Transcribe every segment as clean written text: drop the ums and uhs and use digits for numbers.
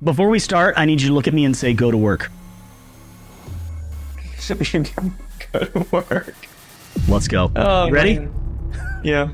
Before we start, I need you to look at me and say, go to work. So we can go to work. Let's go. Oh, you ready? Man. Yeah.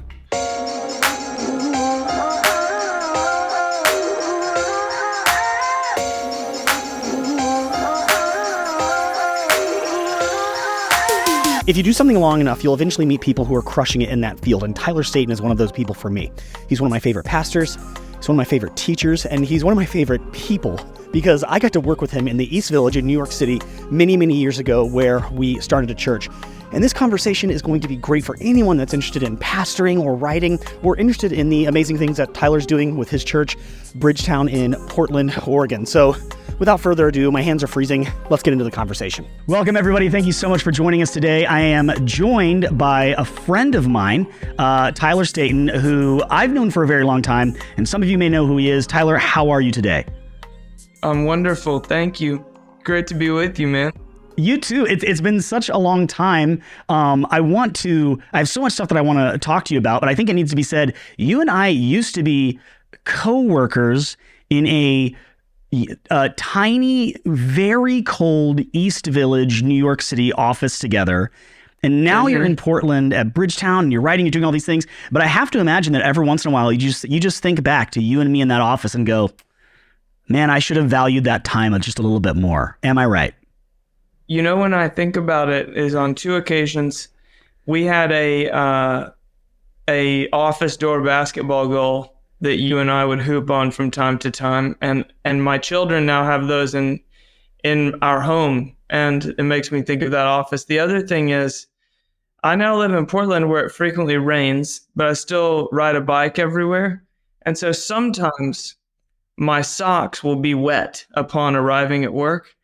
If you do something long enough, you'll eventually meet people who are crushing it in that field, and Tyler Staton is one of those people for me. He's one of my favorite pastors, he's one of my favorite teachers, and he's one of my favorite people because I got to work with him in the East Village in New York City many, many years ago where we started a church. And this conversation is going to be great for anyone that's interested in pastoring or writing or interested in the amazing things that Tyler's doing with his church, Bridgetown in Portland, Oregon. So without further ado, my hands are freezing. Let's get into the conversation. Welcome, everybody. Thank you so much for joining us today. I am joined by a friend of mine, Tyler Staton, who I've known for a very long time, and some of you may know who he is. Tyler, how are you today? I'm wonderful. Thank you. Great to be with you, man. You too. It's been such a long time. I have so much stuff that I want to talk to you about, but I think it needs to be said. You and I used to be co-workers in a tiny, very cold East Village, New York City office together. And now you're in Portland at Bridgetown and you're writing, you're doing all these things. But I have to imagine that every once in a while, you just think back to you and me in that office and go, man, I should have valued that time just a little bit more. Am I right? You know, when I think about it, is on two occasions, we had a office door basketball goal that you and I would hoop on from time to time, and my children now have those in our home, and it makes me think of that office. The other thing is, I now live in Portland where it frequently rains, but I still ride a bike everywhere, and so sometimes my socks will be wet upon arriving at work.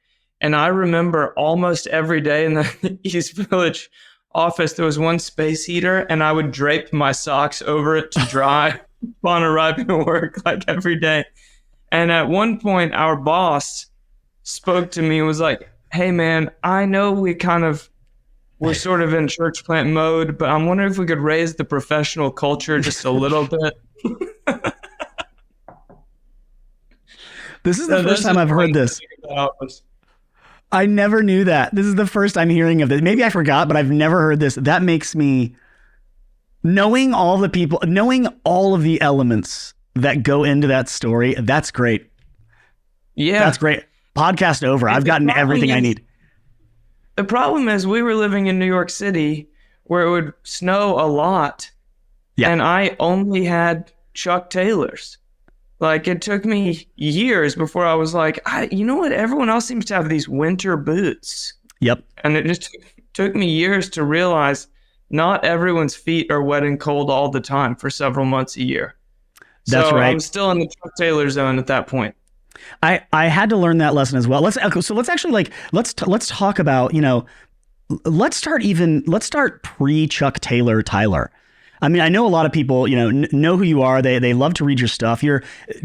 And I remember almost every day in the East Village office, there was one space heater, and I would drape my socks over it to dry upon arriving at work, like every day. And at one point, our boss spoke to me and was like, hey, man, I know we're sort of in church plant mode, but I'm wondering if we could raise the professional culture just a little bit. This is the first time I've heard this. I never knew that. This is the first I'm hearing of this. Maybe I forgot, but I've never heard this. That makes me, knowing all of the elements that go into that story, that's great. Yeah. That's great. Podcast over. I've gotten everything I need. The problem is we were living in New York City where it would snow a lot. Yeah. And I only had Chuck Taylors. Like, it took me years before I was like, you know what? Everyone else seems to have these winter boots. Yep. And it just took me years to realize not everyone's feet are wet and cold all the time for several months a year. That's right. I'm still in the Chuck Taylor zone at that point. I had to learn that lesson as well. Let's talk about, let's start pre-Chuck Taylor Tyler. I mean, I know a lot of people, know who you are. They love to read your stuff.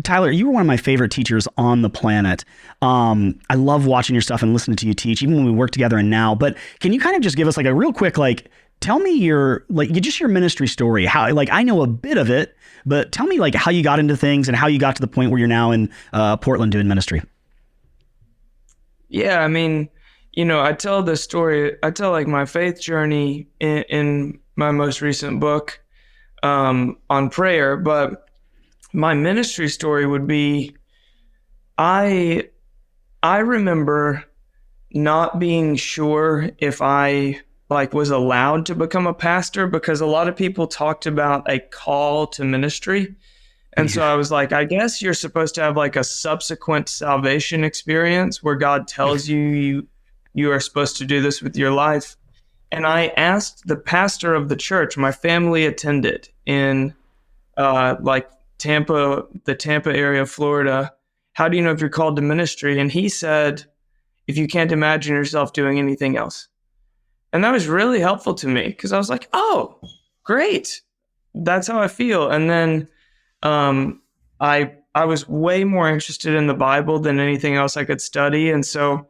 Tyler, you were one of my favorite teachers on the planet. I love watching your stuff and listening to you teach, even when we work together and now. But can you kind of just give us like a real quick, tell me your ministry story? How, I know a bit of it, but tell me how you got into things and how you got to the point where you're now in Portland doing ministry. Yeah, I mean, I tell this story. I tell my faith journey in my most recent book. On prayer, but my ministry story would be, I remember not being sure if I was allowed to become a pastor, because a lot of people talked about a call to ministry. And so I was like, I guess you're supposed to have a subsequent salvation experience where God tells you are supposed to do this with your life. And I asked the pastor of the church my family attended in Tampa, the Tampa area of Florida, how do you know if you're called to ministry? And he said, if you can't imagine yourself doing anything else. And that was really helpful to me because I was like, oh, great. That's how I feel. And then I was way more interested in the Bible than anything else I could study. And so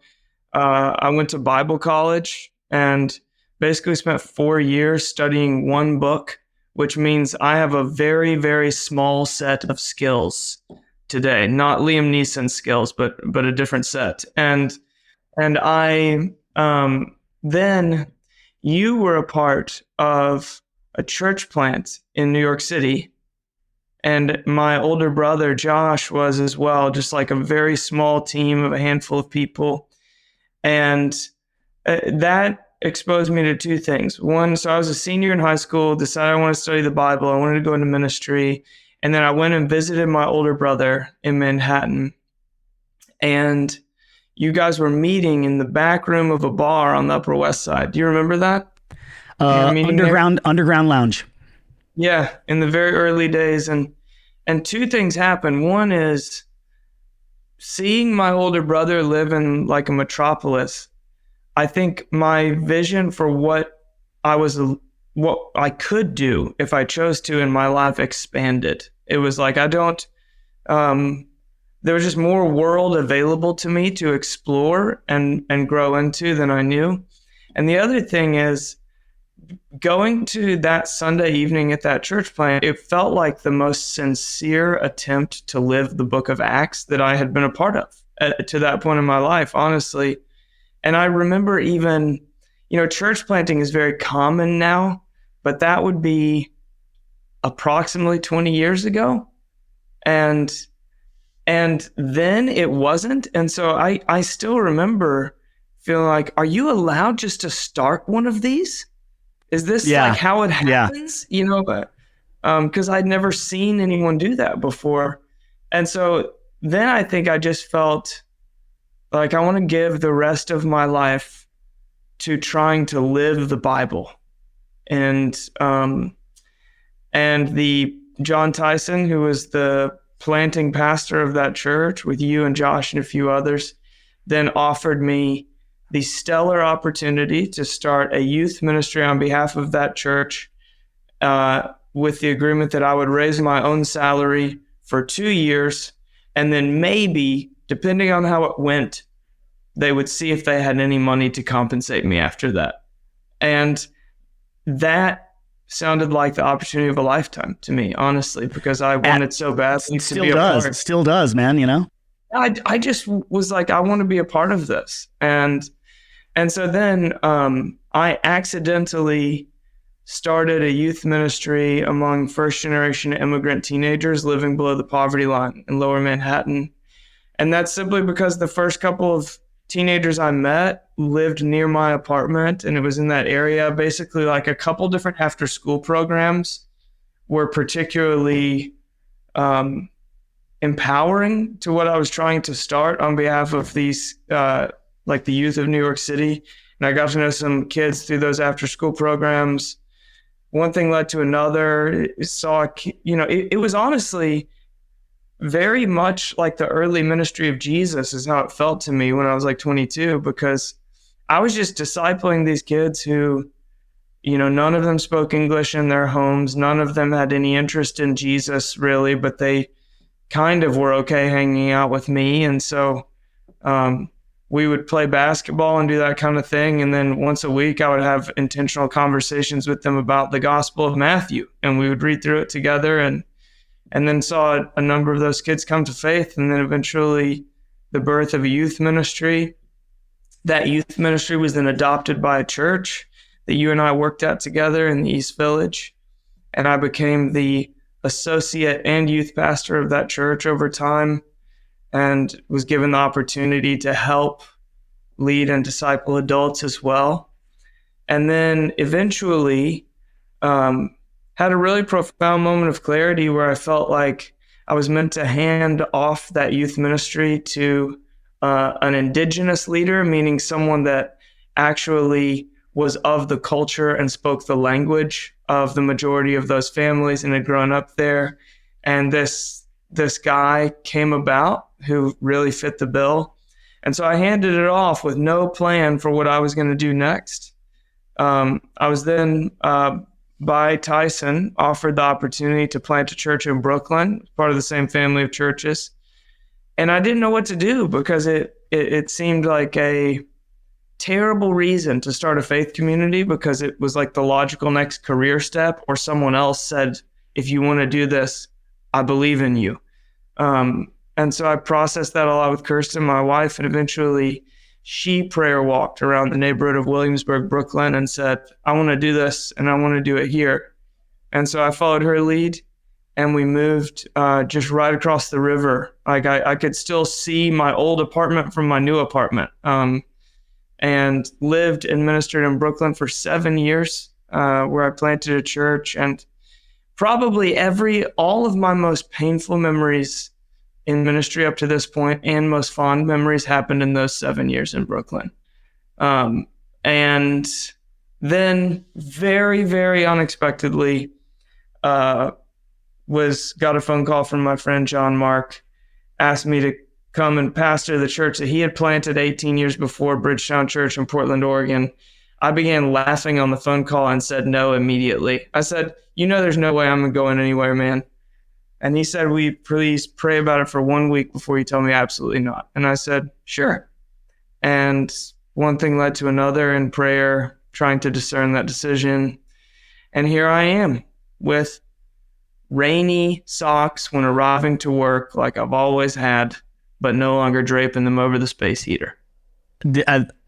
I went to Bible college and basically spent 4 years studying one book, which means I have a very, very small set of skills today, not Liam Neeson skills, but a different set. And I then you were a part of a church plant in New York City, and my older brother Josh was as well, just like a very small team of a handful of people. And that exposed me to two things. One, so I was a senior in high school, decided I wanted to study the Bible, I wanted to go into ministry, and then I went and visited my older brother in Manhattan. And you guys were meeting in the back room of a bar on the Upper West Side. Do you remember that? Underground lounge. Yeah, in the very early days. And two things happened. One is seeing my older brother live in like a metropolis. I think my vision for what I could do if I chose to in my life expanded. It was like there was just more world available to me to explore and grow into than I knew. And the other thing is, going to that Sunday evening at that church plant, it felt like the most sincere attempt to live the book of Acts that I had been a part of to that point in my life, honestly. And I remember even, church planting is very common now, but that would be approximately 20 years ago. And then it wasn't. And so I still remember feeling like, are you allowed just to start one of these? Is this like how it happens? Because I'd never seen anyone do that before. And so then I think I just felt like I want to give the rest of my life to trying to live the Bible. And the John Tyson, who was the planting pastor of that church with you and Josh and a few others, then offered me the stellar opportunity to start a youth ministry on behalf of that church, with the agreement that I would raise my own salary for 2 years, and then maybe, depending on how it went, they would see if they had any money to compensate me after that. And that sounded like the opportunity of a lifetime to me, honestly, because I wanted so badly to be a part. It still does, man, I just was like, I want to be a part of this. And so then I accidentally started a youth ministry among first-generation immigrant teenagers living below the poverty line in Lower Manhattan. And that's simply because the first couple of teenagers I met lived near my apartment, and it was in that area. Basically, like a couple different after-school programs were particularly empowering to what I was trying to start on behalf of these, like the youth of New York City. And I got to know some kids through those after-school programs. One thing led to another. It was honestly very much like the early ministry of Jesus is how it felt to me when I was like 22, because I was just discipling these kids who, none of them spoke English in their homes. None of them had any interest in Jesus really, but they kind of were okay hanging out with me. And so we would play basketball and do that kind of thing. And then once a week, I would have intentional conversations with them about the Gospel of Matthew. And we would read through it together and then saw a number of those kids come to faith. And then eventually the birth of a youth ministry. That youth ministry was then adopted by a church that you and I worked at together in the East Village. And I became the associate and youth pastor of that church over time, and was given the opportunity to help lead and disciple adults as well. And then eventually had a really profound moment of clarity where I felt like I was meant to hand off that youth ministry to an indigenous leader, meaning someone that actually was of the culture and spoke the language of the majority of those families and had grown up there. And this guy came about who really fit the bill. And so I handed it off with no plan for what I was going to do next. I was then, by Tyson, offered the opportunity to plant a church in Brooklyn, part of the same family of churches. And I didn't know what to do because it seemed like a terrible reason to start a faith community, because it was like the logical next career step, or someone else said, if you want to do this, I believe in you. And so I processed that a lot with Kirsten, my wife, and eventually she prayer walked around the neighborhood of Williamsburg, Brooklyn, and said, I want to do this and I want to do it here. And so I followed her lead, and we moved just right across the river. Like I could still see my old apartment from my new apartment, and lived and ministered in Brooklyn for 7 years, where I planted a church. And probably all of my most painful memories in ministry up to this point and most fond memories happened in those 7 years in Brooklyn. And then very, very unexpectedly, got a phone call from my friend John Mark, asked me to come and pastor the church that he had planted 18 years before, Bridgetown Church in Portland, Oregon. I began laughing on the phone call and said no immediately. I said, there's no way I'm going anywhere, man. And he said, will you please pray about it for 1 week before you tell me absolutely not? And I said, sure. And one thing led to another in prayer, trying to discern that decision. And here I am with rainy socks when arriving to work, like I've always had, but no longer draping them over the space heater.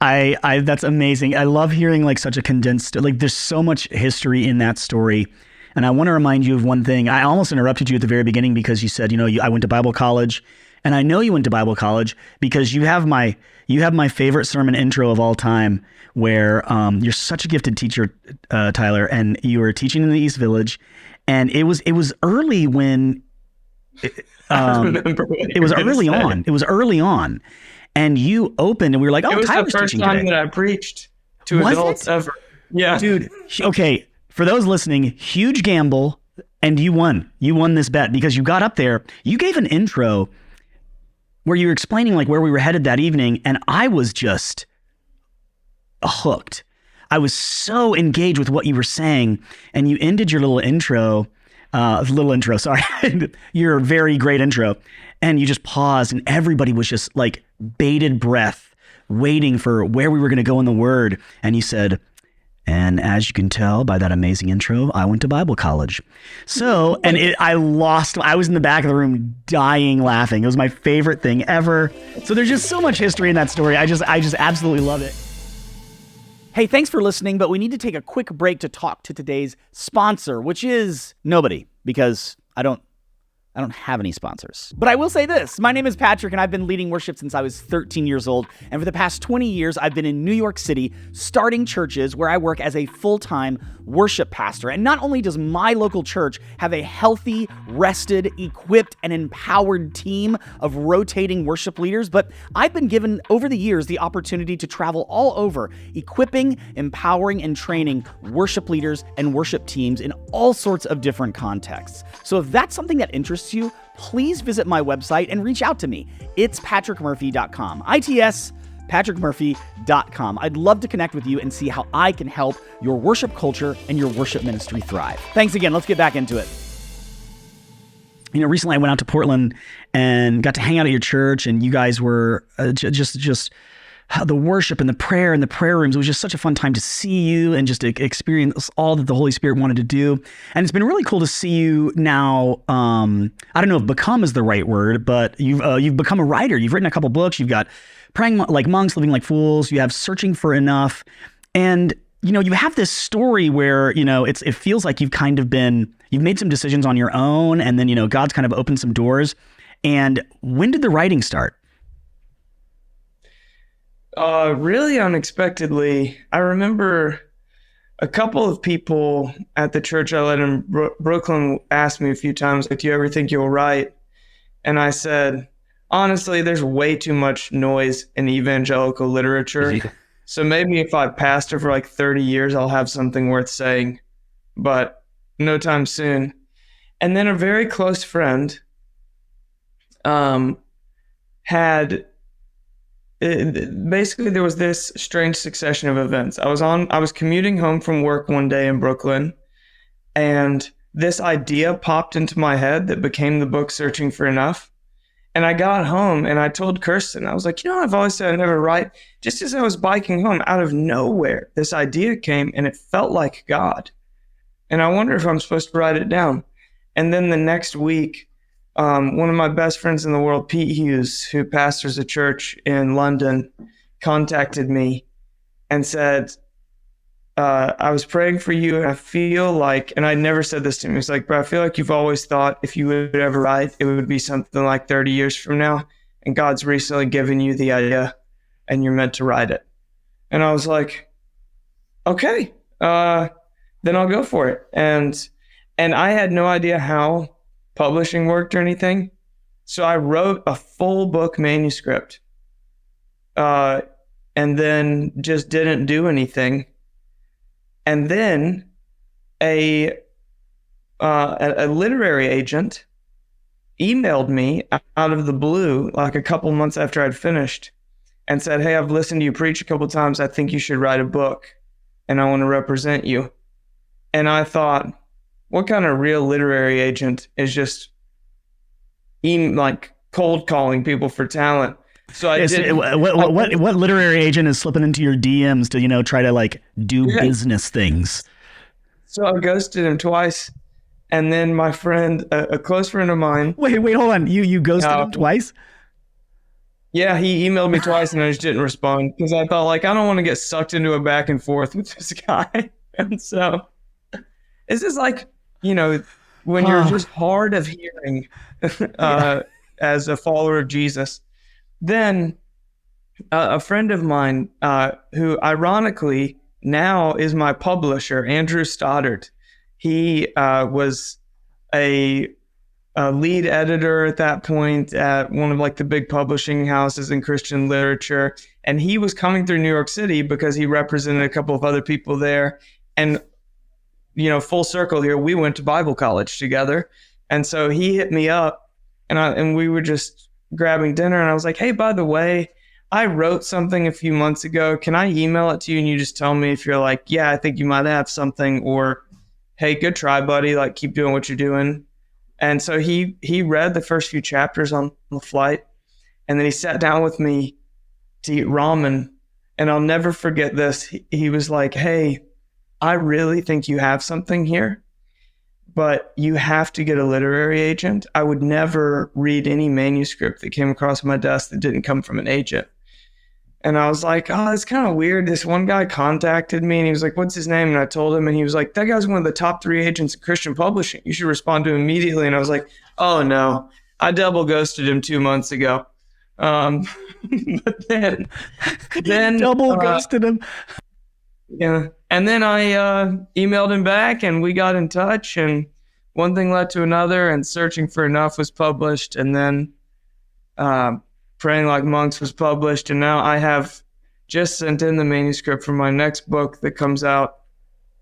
I that's amazing. I love hearing like such a condensed, like there's so much history in that story. And I want to remind you of one thing. I almost interrupted you at the very beginning because you said, I went to Bible college, and I know you went to Bible college because you have my favorite sermon intro of all time, where you're such a gifted teacher, Tyler, and you were teaching in the East Village, and it was early when I remember it was early on. It was early on, and you opened, and we were like, "Oh, it was Tyler's the first teaching time today." that I preached to adults ever. Yeah, dude. Okay. For those listening, huge gamble, and you won. You won this bet because you got up there. You gave an intro where you were explaining like where we were headed that evening, and I was just hooked. I was so engaged with what you were saying, and you ended your little intro, your very great intro, and you just paused, and everybody was just like bated breath, waiting for where we were going to go in the Word, and you said, and as you can tell by that amazing intro, I went to Bible college. So, and I was in the back of the room dying laughing. It was my favorite thing ever. So there's just so much history in that story. I just absolutely love it. Hey, thanks for listening, but we need to take a quick break to talk to today's sponsor, which is nobody, because I don't have any sponsors. But I will say this, my name is Patrick, and I've been leading worship since I was 13 years old. And for the past 20 years, I've been in New York City, starting churches where I work as a full-time worship pastor. And not only does my local church have a healthy, rested, equipped, and empowered team of rotating worship leaders, but I've been given over the years the opportunity to travel all over, equipping, empowering, and training worship leaders and worship teams in all sorts of different contexts. So if that's something that interests you, please visit my website and reach out to me. It's patrickmurphy.com. patrickmurphy.com. I'd love to connect with you and see how I can help your worship culture and your worship ministry thrive. Thanks again. Let's get back into it. Recently I went out to Portland and got to hang out at your church, and you guys were just the worship and the prayer in the prayer rooms. It was just such a fun time to see you and just to experience all that the Holy Spirit wanted to do. And it's been really cool to see you now. I don't know if become is the right word, but you've become a writer. You've written a couple books. You've got Praying Like Monks, Living Like Fools. You have Searching for Enough. And, you have this story where, it feels like you've made some decisions on your own, and then, God's kind of opened some doors. And when did the writing start? Really unexpectedly. I remember a couple of people at the church I led in Brooklyn asked me a few times, like, do you ever think you'll write? And I said, honestly, there's way too much noise in evangelical literature. So maybe if I pastor for like 30 years, I'll have something worth saying, but no time soon. And then a very close friend basically there was this strange succession of events. I was commuting home from work one day in Brooklyn, and this idea popped into my head that became the book Searching for Enough. And I got home and I told Kirsten, I was like, I've always said I never write. Just as I was biking home, out of nowhere, this idea came, and it felt like God. And I wonder if I'm supposed to write it down. And then the next week, One of my best friends in the world, Pete Hughes, who pastors a church in London, contacted me and said, I was praying for you, and I feel like, and I never said this to him, he's like, but I feel like you've always thought if you would ever write, it would be something like 30 years from now, and God's recently given you the idea, and you're meant to write it. And I was like, okay, then I'll go for it. And I had no idea how publishing worked or anything, so I wrote a full book manuscript, and then just didn't do anything. And then a literary agent emailed me out of the blue, like a couple months after I'd finished, and said, hey, I've listened to you preach a couple times. I think you should write a book, and I want to represent you. And I thought, what kind of real literary agent is just like cold calling people for talent? So I did. What literary agent is slipping into your DMs to, try to like do business things? So I ghosted him twice. And then my friend, a close friend of mine. Wait, hold on. You ghosted him twice? Yeah, he emailed me twice and I just didn't respond because I thought, like, I don't want to get sucked into a back and forth with this guy. And so it's just like, when you're just hard of hearing as a follower of Jesus. Then a friend of mine who ironically now is my publisher, Andrew Stoddard. He was a lead editor at that point at one of like the big publishing houses in Christian literature. And he was coming through New York City because he represented a couple of other people there. And, full circle here, we went to Bible college together. And so he hit me up and we were just grabbing dinner, and I was like, hey, by the way, I wrote something a few months ago. Can I email it to you and you just tell me if you're like, yeah, I think you might have something, or hey, good try, buddy, like keep doing what you're doing. And so he read the first few chapters on the flight, and then he sat down with me to eat ramen, and I'll never forget this. He was like, hey, I really think you have something here, but you have to get a literary agent. I would never read any manuscript that came across my desk that didn't come from an agent. And I was like, oh, that's kind of weird. This one guy contacted me and he was like, what's his name? And I told him, and he was like, that guy's one of the top 3 agents in Christian publishing. You should respond to him immediately. And I was like, oh no, I double ghosted him 2 months ago. But then double ghosted him. Yeah. And then I emailed him back and we got in touch, and one thing led to another, and Searching for Enough was published, and then Praying Like Monks was published, and now I have just sent in the manuscript for my next book that comes out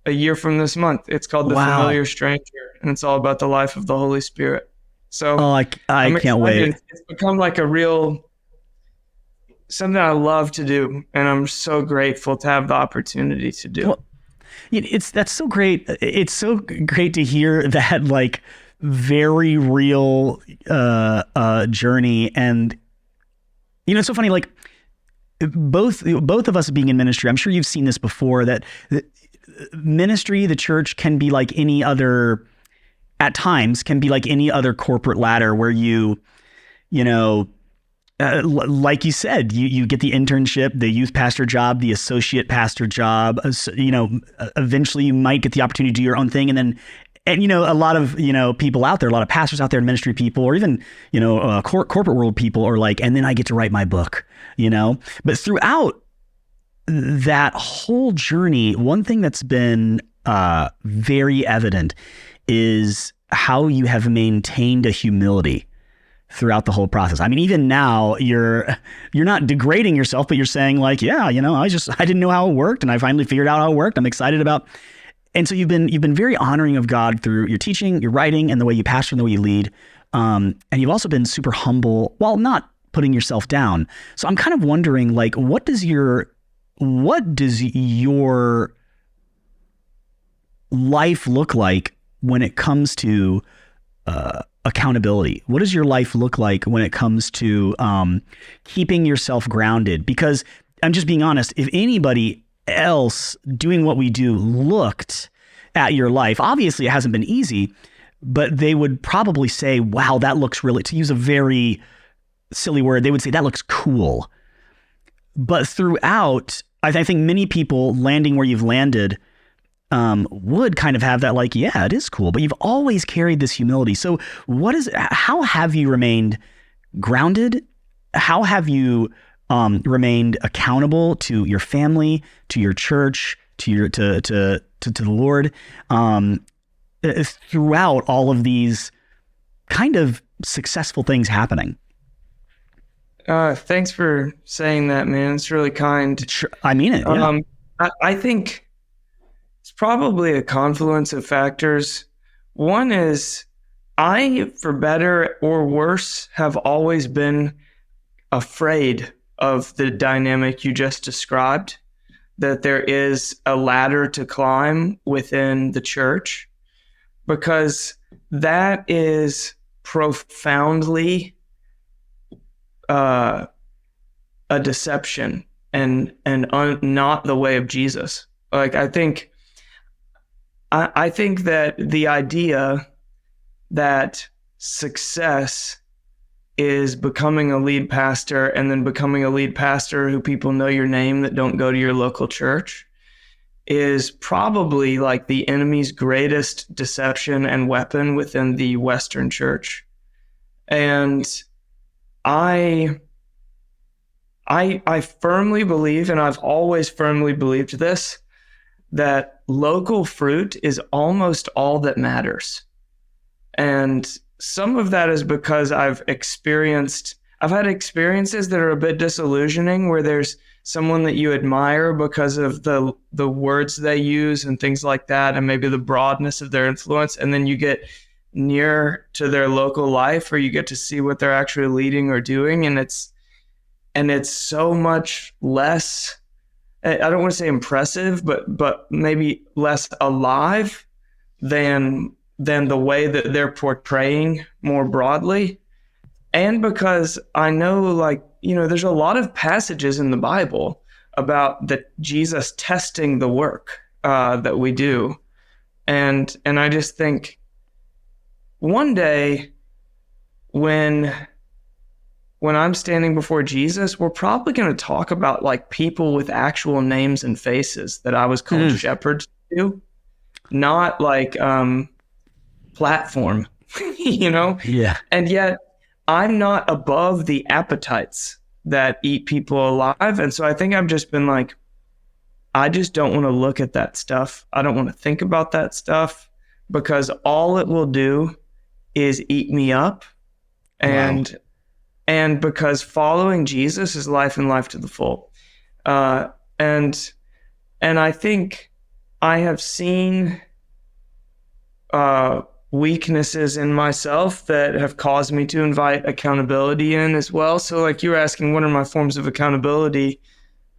a year from this month. It's called The Familiar Stranger, and it's all about the life of the Holy Spirit. So I can't wait. It's become like a real something I love to do, and I'm so grateful to have the opportunity to do. Well, that's so great. It's so great to hear that like very real journey. And it's so funny, like both of us being in ministry, I'm sure you've seen this before, that ministry, the church, can be like any other, at times can be like any other corporate ladder where like you said, you get the internship, the youth pastor job, the associate pastor job. Eventually you might get the opportunity to do your own thing, and a lot of people out there, a lot of pastors out there, ministry people, or even corporate world people are like, and then I get to write my book. But throughout that whole journey, one thing that's been very evident is how you have maintained a humility throughout the whole process. I mean, even now you're not degrading yourself, but you're saying like, yeah, I didn't know how it worked, and I finally figured out how it worked. I'm excited about. And so you've been very honoring of God through your teaching, your writing, and the way you pastor and the way you lead. And you've also been super humble while not putting yourself down. So I'm kind of wondering, like, what does your life look like when it comes to accountability? What does your life look like when it comes to keeping yourself grounded? Because I'm just being honest, if anybody else doing what we do looked at your life, obviously it hasn't been easy, but they would probably say, wow, that looks really, to use a very silly word, they would say that looks cool. But throughout, I think many people landing where you've landed would kind of have that like, yeah, it is cool, but you've always carried this humility. So how have you remained grounded? How have you remained accountable to your family, to your church, to the Lord, throughout all of these kind of successful things happening? Thanks for saying that, man. It's really kind. Sure, I mean it. Yeah. I think it's probably a confluence of factors. One is I, for better or worse, have always been afraid of the dynamic you just described, that there is a ladder to climb within the church, because that is profoundly a deception and not the way of Jesus. Like, I think that the idea that success is becoming a lead pastor and then becoming a lead pastor who people know your name that don't go to your local church is probably like the enemy's greatest deception and weapon within the Western church. And I firmly believe, and I've always firmly believed this, that local fruit is almost all that matters. And some of that is because I've had experiences that are a bit disillusioning, where there's someone that you admire because of the words they use and things like that, and maybe the broadness of their influence, and then you get near to their local life, or you get to see what they're actually leading or doing, and it's so much less, I don't want to say impressive, but maybe less alive than the way that they're portraying more broadly. And because I know, like, there's a lot of passages in the Bible about Jesus testing the work that we do. And I just think one day when I'm standing before Jesus, we're probably going to talk about like people with actual names and faces that I was called shepherds to, not like platform, Yeah. And yet I'm not above the appetites that eat people alive. And so I think I've just been like, I just don't want to look at that stuff. I don't want to think about that stuff, because all it will do is eat me up. And wow. And because following Jesus is life and life to the full. And I think I have seen weaknesses in myself that have caused me to invite accountability in as well. So like you were asking, what are my forms of accountability?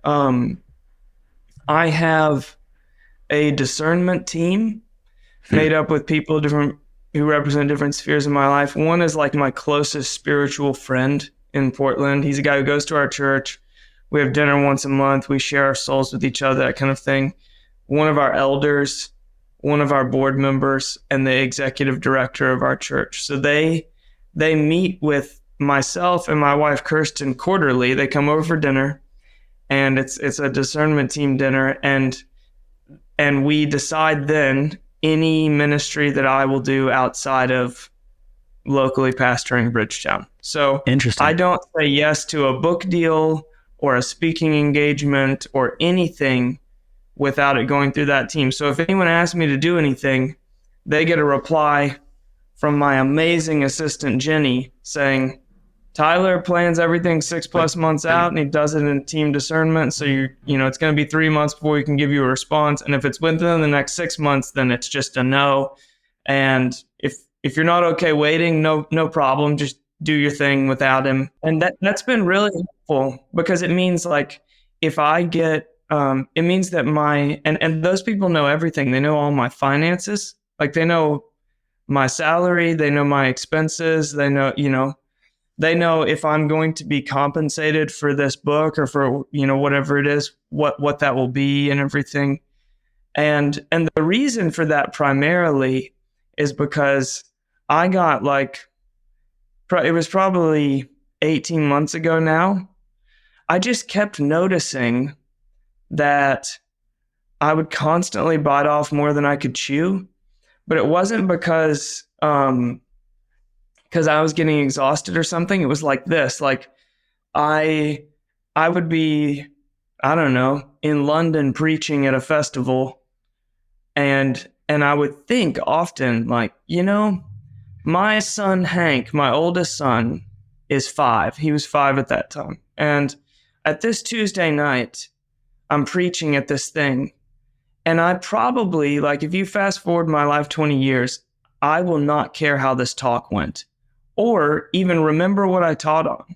I have a discernment team made up with people who represent different spheres of my life. One is like my closest spiritual friend in Portland. He's a guy who goes to our church. We have dinner once a month. We share our souls with each other, that kind of thing. One of our elders, one of our board members, and the executive director of our church. So they meet with myself and my wife, Kirsten, quarterly. They come over for dinner, and it's a discernment team dinner. And we decide then any ministry that I will do outside of locally pastoring Bridgetown. So I don't say yes to a book deal or a speaking engagement or anything without it going through that team. So if anyone asks me to do anything, they get a reply from my amazing assistant, Jenny, saying, Tyler plans everything 6+ months out, and he does it in team discernment. So it's going to be 3 months before we can give you a response. And if it's within the next 6 months, then it's just a no. And if you're not okay waiting, no problem. Just do your thing without him. And that's been really helpful, because it means like if I get, it means that and those people know everything. They know all my finances. Like they know my salary, they know my expenses, they know if I'm going to be compensated for this book or for, whatever it is, what that will be and everything. And the reason for that primarily is because I got like, it was probably 18 months ago now. I just kept noticing that I would constantly bite off more than I could chew, but it wasn't because I was getting exhausted or something. It was like this, like I would be, I don't know, in London preaching at a festival, and I would think often like, my son Hank, my oldest son, is 5. He was 5 at that time. And at this Tuesday night, I'm preaching at this thing. And I probably, like, if you fast forward my life 20 years, I will not care how this talk went or even remember what I taught on.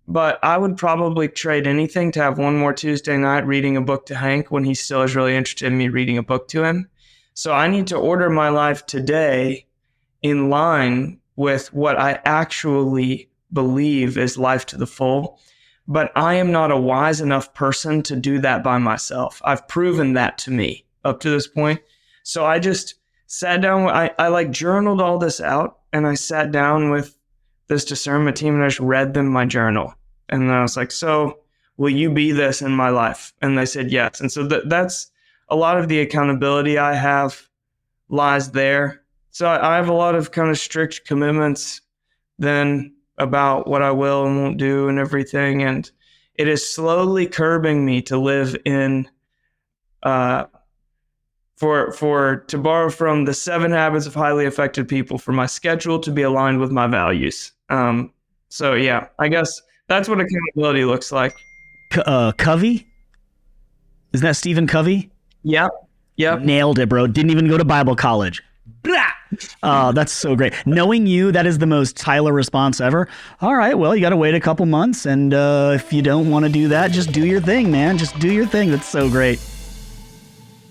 But I would probably trade anything to have one more Tuesday night reading a book to Hank when he still is really interested in me reading a book to him. So I need to order my life today in line with what I actually believe is life to the full. But I am not a wise enough person to do that by myself. I've proven that to me up to this point. So I just sat down. I like journaled all this out, and I sat down with this discernment team and I just read them my journal. And then I was like, so will you be this in my life? And they said yes. And so that's a lot of the accountability I have lies there. So I have a lot of kind of strict commitments then about what I will and won't do and everything. And it is slowly curbing me to live in, to borrow from the 7 Habits of Highly Effective People, for my schedule to be aligned with my values. So yeah, I guess that's what accountability looks like. Covey? Isn't that Stephen Covey? Yep. Nailed it, bro. Didn't even go to Bible college. Oh, that's so great. Knowing you, that is the most Tyler response ever. All right, well, you got to wait a couple months. And if you don't want to do that, just do your thing, man. Just do your thing. That's so great.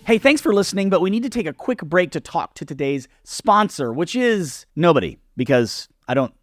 Hey, thanks for listening, but we need to take a quick break to talk to today's sponsor, which is nobody, because I don't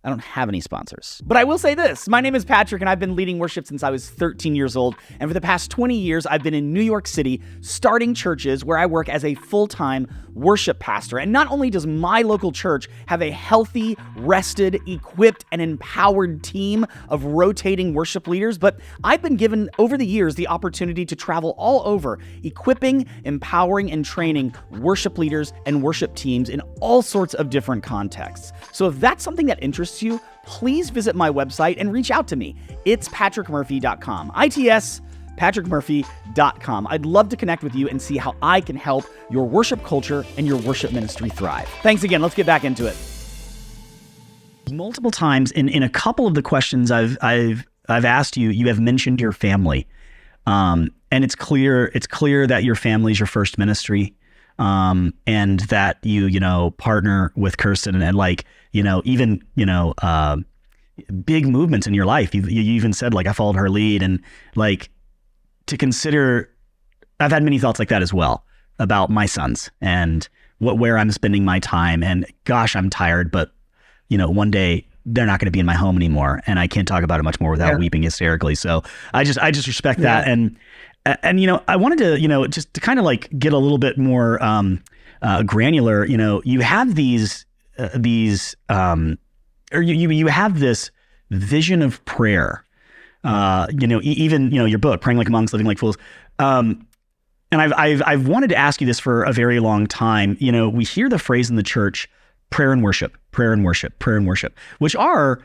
have any sponsors. But I will say this. My name is Patrick, and I've been leading worship since I was 13 years old. And for the past 20 years, I've been in New York City, starting churches where I work as a full-time worship pastor. And not only does my local church have a healthy, rested, equipped, and empowered team of rotating worship leaders, but I've been given over the years the opportunity to travel all over, equipping, empowering, and training worship leaders and worship teams in all sorts of different contexts. So if that's something that interests you, please visit my website and reach out to me. It's patrickmurphy.com. ITS patrickmurphy.com. I'd love to connect with you and see how I can help your worship culture and your worship ministry thrive. Thanks again. Let's get back into it. Multiple times in a couple of the questions I've asked you, you have mentioned your family. And it's clear that your family is your first ministry. And that you partner with Kirsten and even big movements in your life. You even said, like, I followed her lead, and like, to consider, I've had many thoughts like that as well about my sons and where I'm spending my time. And gosh, I'm tired, but one day they're not going to be in my home anymore, and I can't talk about it much more without weeping hysterically. So I just respect that. And I wanted to, just to kind of like get a little bit more granular. You have these you have this vision of prayer. Even your book, Praying Like Monks, Living Like Fools. And I've wanted to ask you this for a very long time. We hear the phrase in the church, prayer and worship, which are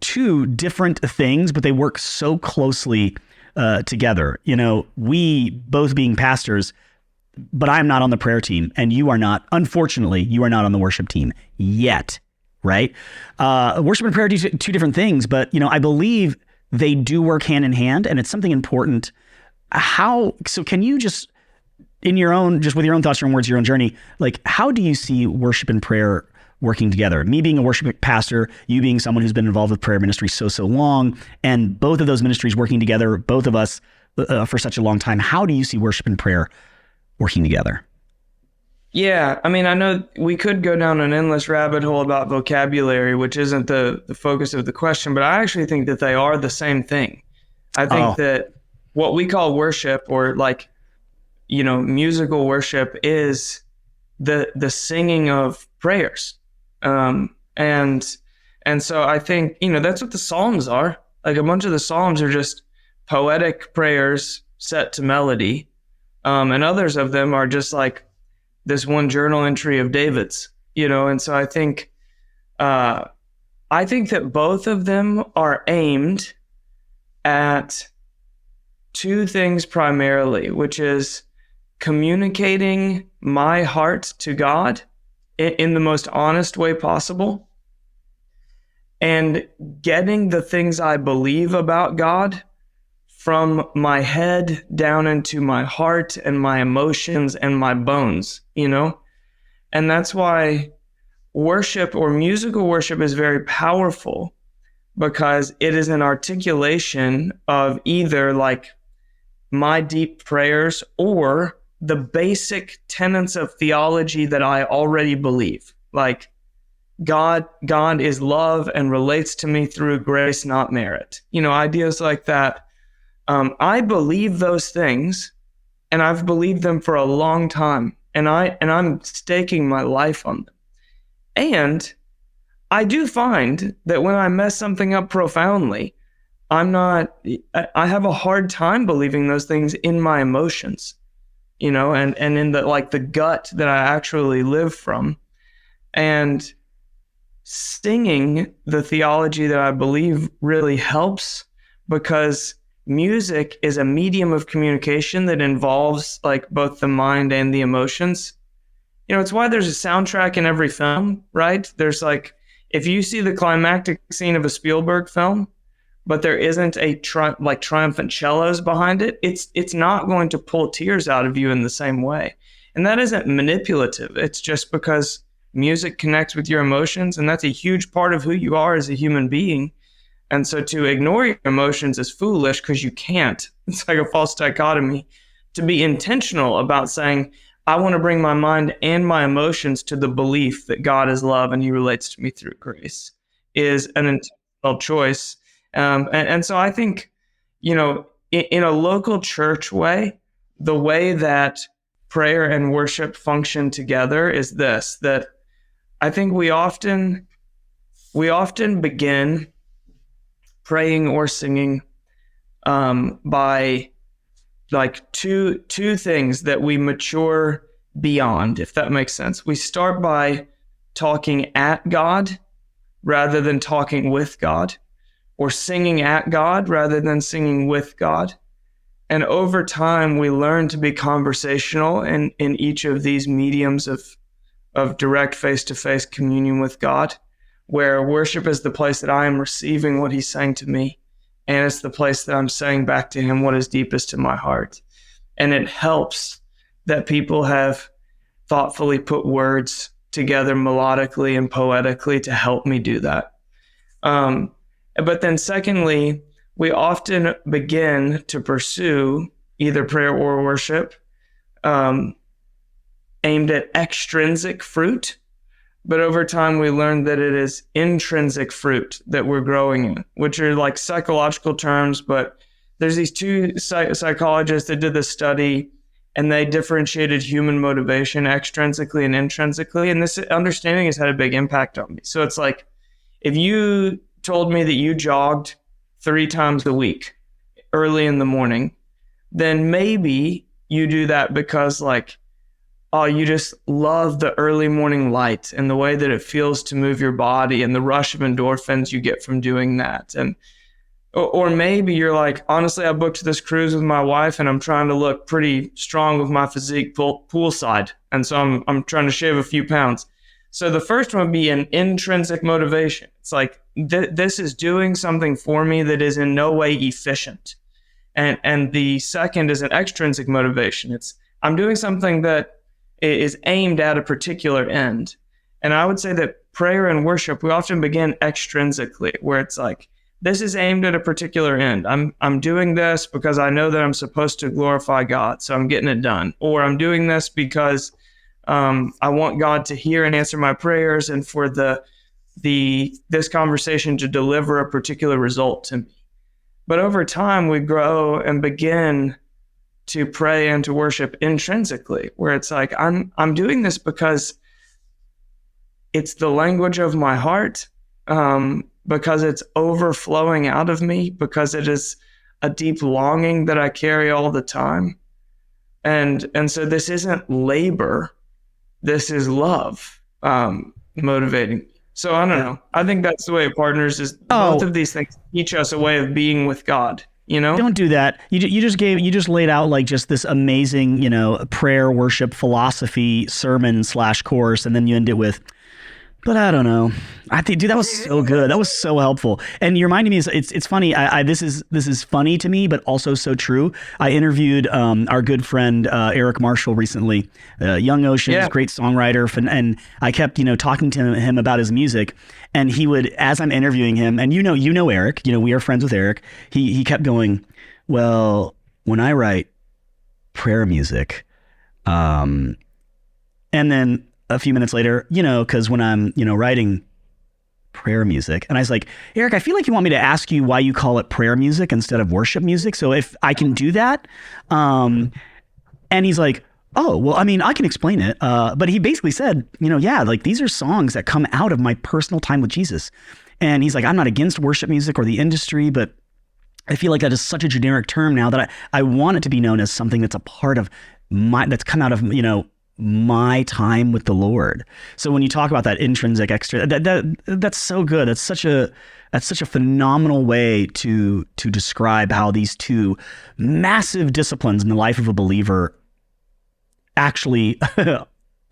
two different things, but they work so closely together. We both being pastors, but I'm not on the prayer team, and you are not. Unfortunately, you are not on the worship team yet, right? Worship and prayer are two different things, but I believe they do work hand in hand, and it's something important. So can you just, with your own thoughts, your own words, your own journey, like, how do you see worship and prayer working together? Me being a worship pastor, you being someone who's been involved with prayer ministry so long, and both of those ministries working together, both of us for such a long time. How do you see worship and prayer working together? Yeah, I mean, I know we could go down an endless rabbit hole about vocabulary, which isn't the focus of the question, but I actually think that they are the same thing. I think that what we call worship, or like, musical worship, is the singing of prayers. And so I think, that's what the Psalms are. Like a bunch of the Psalms are just poetic prayers set to melody. And others of them are just like this one journal entry of David's, and so I think that both of them are aimed at two things primarily, which is communicating my heart to God in the most honest way possible, and getting the things I believe about God from my head down into my heart and my emotions and my bones, And that's why worship or musical worship is very powerful, because it is an articulation of either like my deep prayers or the basic tenets of theology that I already believe. Like God is love and relates to me through grace, not merit. Ideas like that. I believe those things, and I've believed them for a long time, and I'm staking my life on them. And I do find that when I mess something up profoundly, I have a hard time believing those things in my emotions, and in the gut that I actually live from. And singing the theology that I believe really helps, because music is a medium of communication that involves like both the mind and the emotions. It's why there's a soundtrack in every film, right? There's like, if you see the climactic scene of a Spielberg film, but there isn't a triumphant cellos behind it, it's not going to pull tears out of you in the same way. And that isn't manipulative. It's just because music connects with your emotions, and that's a huge part of who you are as a human being. And so to ignore your emotions is foolish, because you can't. It's like a false dichotomy. To be intentional about saying, I want to bring my mind and my emotions to the belief that God is love and he relates to me through grace, is an intentional choice. And so I think, in a local church way, the way that prayer and worship function together is this, that I think we often begin praying or singing by like two things that we mature beyond, if that makes sense. We start by talking at God rather than talking with God, or singing at God rather than singing with God. And over time, we learn to be conversational in each of these mediums of direct face-to-face communion with God, where worship is the place that I am receiving what he's saying to me, and it's the place that I'm saying back to him what is deepest in my heart. And it helps that people have thoughtfully put words together melodically and poetically to help me do that. But then secondly, we often begin to pursue either prayer or worship aimed at extrinsic fruit. But over time, we learn that it is intrinsic fruit that we're growing in, which are like psychological terms. But there's these two psychologists that did this study, and they differentiated human motivation extrinsically and intrinsically. And this understanding has had a big impact on me. So it's like, if you told me that you jogged 3 times a week early in the morning, then maybe you do that because you just love the early morning light and the way that it feels to move your body and the rush of endorphins you get from doing that. Or maybe you're like, honestly, I booked this cruise with my wife and I'm trying to look pretty strong with my physique poolside. And so I'm trying to shave a few pounds. So the first one would be an intrinsic motivation. It's like, this is doing something for me that is in no way efficient. And the second is an extrinsic motivation. It's, I'm doing something that is aimed at a particular end. And I would say that prayer and worship, we often begin extrinsically, where it's like, this is aimed at a particular end. I'm doing this because I know that I'm supposed to glorify God, so I'm getting it done. Or I'm doing this because I want God to hear and answer my prayers, and for this conversation to deliver a particular result to me. But over time, we grow and begin to pray and to worship intrinsically, where it's like, I'm doing this because it's the language of my heart, because it's overflowing out of me, because it is a deep longing that I carry all the time. And so this isn't labor, this is love, motivating. So I don't know. I think that's the way of partners is both of these things teach us a way of being with God, you know? Don't do that. You just laid out like just this amazing, prayer, worship, philosophy, sermon / course. And then you end it with, but I don't know. I think, dude, that was so good. That was so helpful. And you reminded me, it's funny. This is funny to me, but also so true. I interviewed our good friend Eric Marshall recently, Young Oceans, great songwriter, and I kept talking to him about his music, and he would, as I'm interviewing him, and Eric, we are friends with Eric. He kept going, well, when I write prayer music, and then a few minutes later, because when I'm, writing prayer music, and I was like, Eric, I feel like you want me to ask you why you call it prayer music instead of worship music. So if I can do that, and he's like, oh, well, I mean, I can explain it. But he basically said, like these are songs that come out of my personal time with Jesus. And he's like, I'm not against worship music or the industry, but I feel like that is such a generic term now that I want it to be known as something that's a part of that's come out of, my time with the Lord. So when you talk about that intrinsic extra, that's so good. That's such a phenomenal way to describe how these two massive disciplines in the life of a believer actually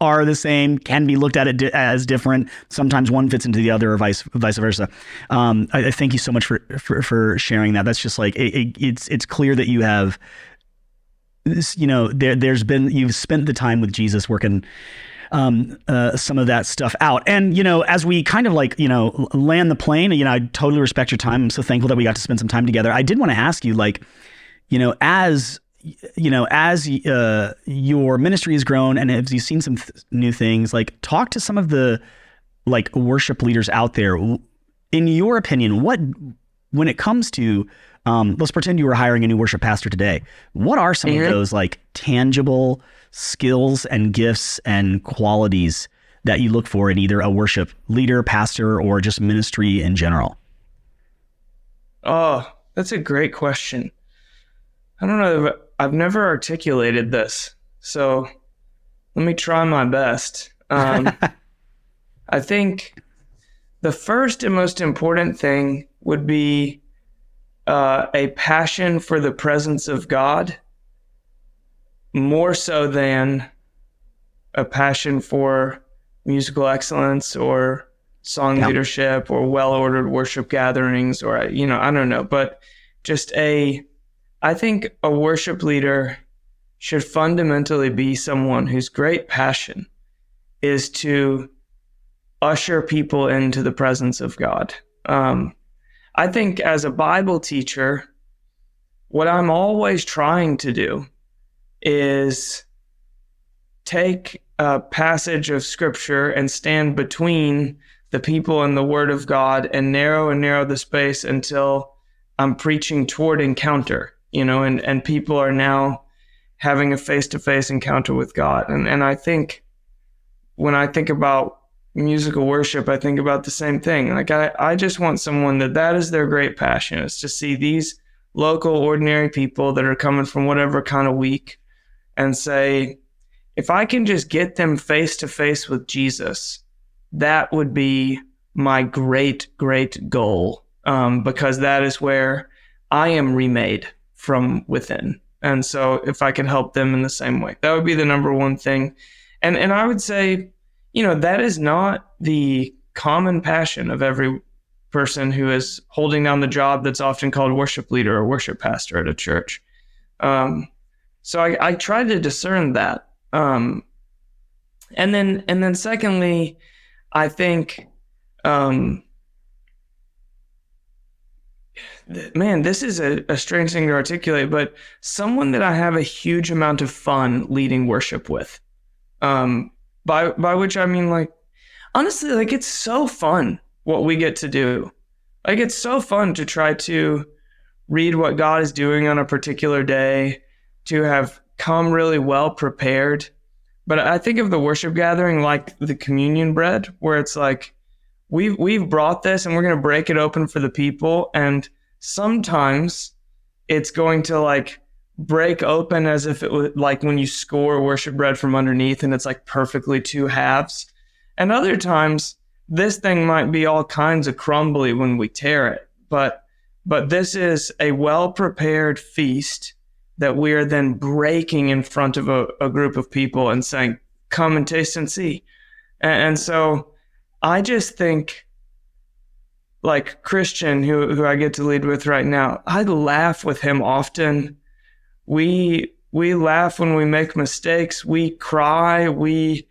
are the same, can be looked at as different. Sometimes one fits into the other, or vice versa. I thank you so much for sharing that. That's just like it's clear that you have. You've spent the time with Jesus working some of that stuff out. And, as we kind of land the plane, I totally respect your time. I'm so thankful that we got to spend some time together. I did want to ask you, as your ministry has grown and as you've seen some new things, talk to some of the worship leaders out there. In your opinion, when it comes to, let's pretend you were hiring a new worship pastor today. What are some of those tangible skills and gifts and qualities that you look for in either a worship leader, pastor, or just ministry in general? Oh, that's a great question. I don't know. I've never articulated this, so let me try my best. I think the first and most important thing would be a passion for the presence of God, more so than a passion for musical excellence or song leadership or well-ordered worship gatherings, or, I don't know, but just I think a worship leader should fundamentally be someone whose great passion is to usher people into the presence of God. I think as a Bible teacher, what I'm always trying to do is take a passage of scripture and stand between the people and the word of God and narrow the space until I'm preaching toward encounter, and people are now having a face-to-face encounter with God. And I think when I think about musical worship, I think about the same thing. I just want someone that is their great passion, is to see these local, ordinary people that are coming from whatever kind of week and say, if I can just get them face to face with Jesus, that would be my great, great goal, because that is where I am remade from within. And so if I can help them in the same way, that would be the number one thing. And I would say, that is not the common passion of every person who is holding down the job that's often called worship leader or worship pastor at a church. So I try to discern that. And then secondly, I think, man, this is a strange thing to articulate, but someone that I have a huge amount of fun leading worship with. By which I mean, honestly, it's so fun what we get to do. It's so fun to try to read what God is doing on a particular day, to have come really well prepared, But I think of the worship gathering like the communion bread, where it's like we've brought this and we're going to break it open for the people, and sometimes it's going to like break open as if it was like when you score worship bread from underneath and it's like perfectly two halves. And other times this thing might be all kinds of crumbly when we tear it. But this is a well-prepared feast that we are then breaking in front of a group of people and saying, come and taste and see. And so I just think, like Christian, who I get to lead with right now, I laugh with him often. We laugh when we make mistakes. We cry. We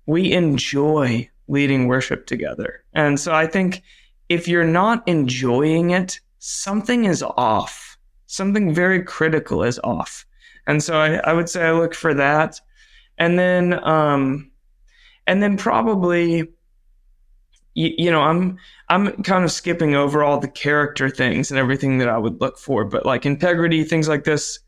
enjoy leading worship together. And so I think if you're not enjoying it, something is off. Something very critical is off. And so I would say I look for that. And then probably, I'm kind of skipping over all the character things and everything that I would look for, but like integrity, things like this,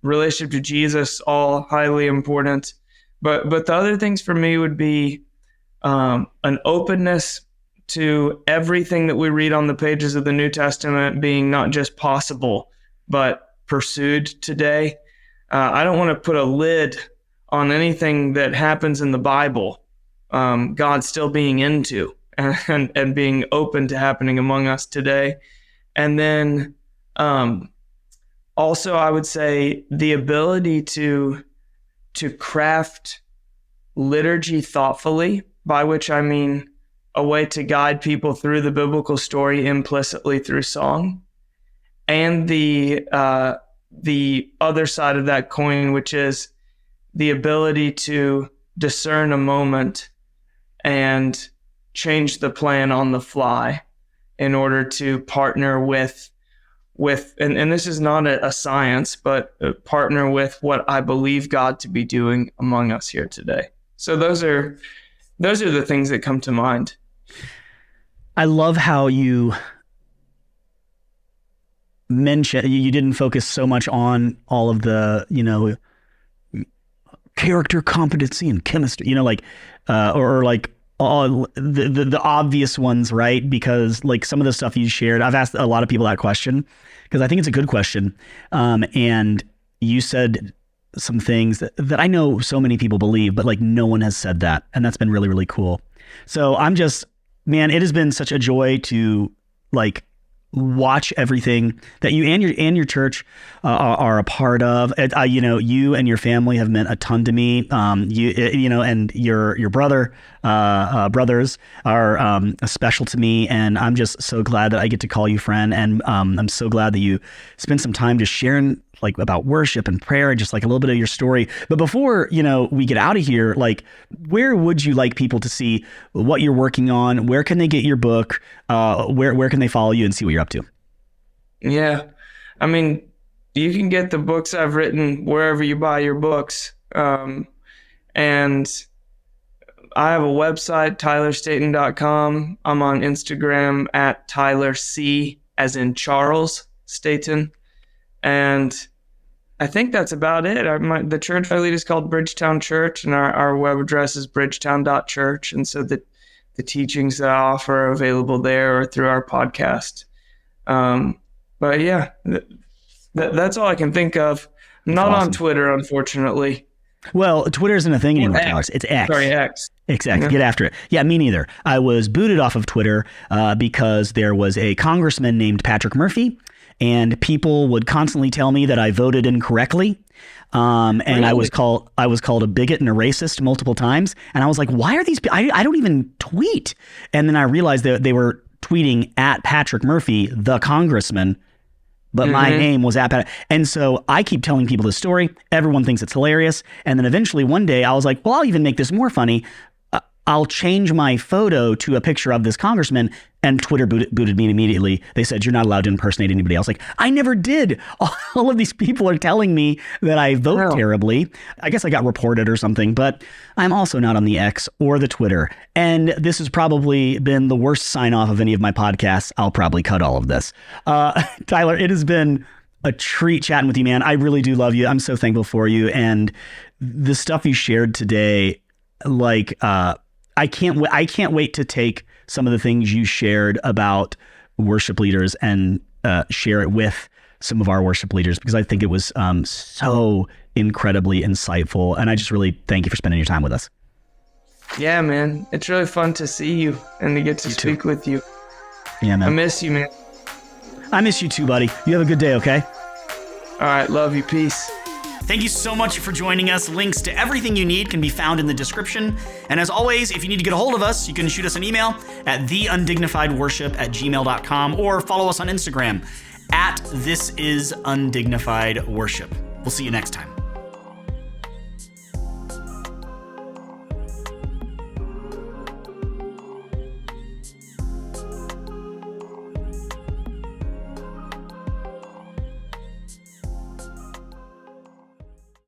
relationship to Jesus, all highly important. But the other things for me would be an openness to everything that we read on the pages of the New Testament being not just possible, but pursued today. I don't want to put a lid on anything that happens in the Bible. God still being into and being open to happening among us today. And then also I would say the ability to craft liturgy thoughtfully, by which I mean a way to guide people through the biblical story implicitly through song, and the other side of that coin, which is the ability to discern a moment and change the plan on the fly in order to partner with and this is not a science, but partner with what I believe God to be doing among us here today. So those are the things that come to mind. I love how you mentioned you didn't focus so much on all of the, character competency and chemistry, or like all the obvious ones, right? Because like some of the stuff you shared, I've asked a lot of people that question because I think it's a good question. And you said some things that I know so many people believe, but like no one has said that. And that's been really, really cool. So man, it has been such a joy to like watch everything that you and your church are a part of. You and your family have meant a ton to me. And your brothers are special to me, and I'm just so glad that I get to call you friend. And I'm so glad that you spend some time just sharing like about worship and prayer and just like a little bit of your story. But before, we get out of here, like where would you like people to see what you're working on? Where can they get your book? Where can they follow you and see what you're up to? Yeah. I mean, you can get the books I've written wherever you buy your books. And I have a website, tylerstaton.com. I'm on Instagram at Tyler C, as in Charles Staton. And I think that's about it. The church I lead is called Bridgetown Church, and our web address is bridgetown.church. And so the teachings that I offer are available there or through our podcast. But yeah, that's all I can think of. I'm not awesome. On Twitter, unfortunately. Well, Twitter isn't a thing anymore, Tyler. It's X. Sorry, X. Exactly. Yeah. Get after it. Yeah, me neither. I was booted off of Twitter because there was a congressman named Patrick Murphy, and people would constantly tell me that I voted incorrectly. And really? I was called a bigot and a racist multiple times. And I was like, why are these I don't even tweet. And then I realized that they were tweeting at Patrick Murphy, the congressman, but my name was at Patrick. And so I keep telling people this story. Everyone thinks it's hilarious. And then eventually one day I was like, well, I'll even make this more funny. I'll change my photo to a picture of this congressman, and Twitter booted me immediately. They said, you're not allowed to impersonate anybody else. Like, I never did. All of these people are telling me that I vote terribly. I guess I got reported or something, but I'm also not on the X or the Twitter. And this has probably been the worst sign off of any of my podcasts. I'll probably cut all of this. Tyler, it has been a treat chatting with you, man. I really do love you. I'm so thankful for you. And the stuff you shared today, like, I can't wait to take some of the things you shared about worship leaders and share it with some of our worship leaders, because I think it was so incredibly insightful. And I just really thank you for spending your time with us. Yeah, man. It's really fun to see you and to get to speak with you. Yeah, man. I miss you, man. I miss you too, buddy. You have a good day, okay? All right. Love you. Peace. Thank you so much for joining us. Links to everything you need can be found in the description. And as always, if you need to get a hold of us, you can shoot us an email at theundignifiedworship@gmail.com or follow us on Instagram @thisisundignifiedworship. We'll see you next time.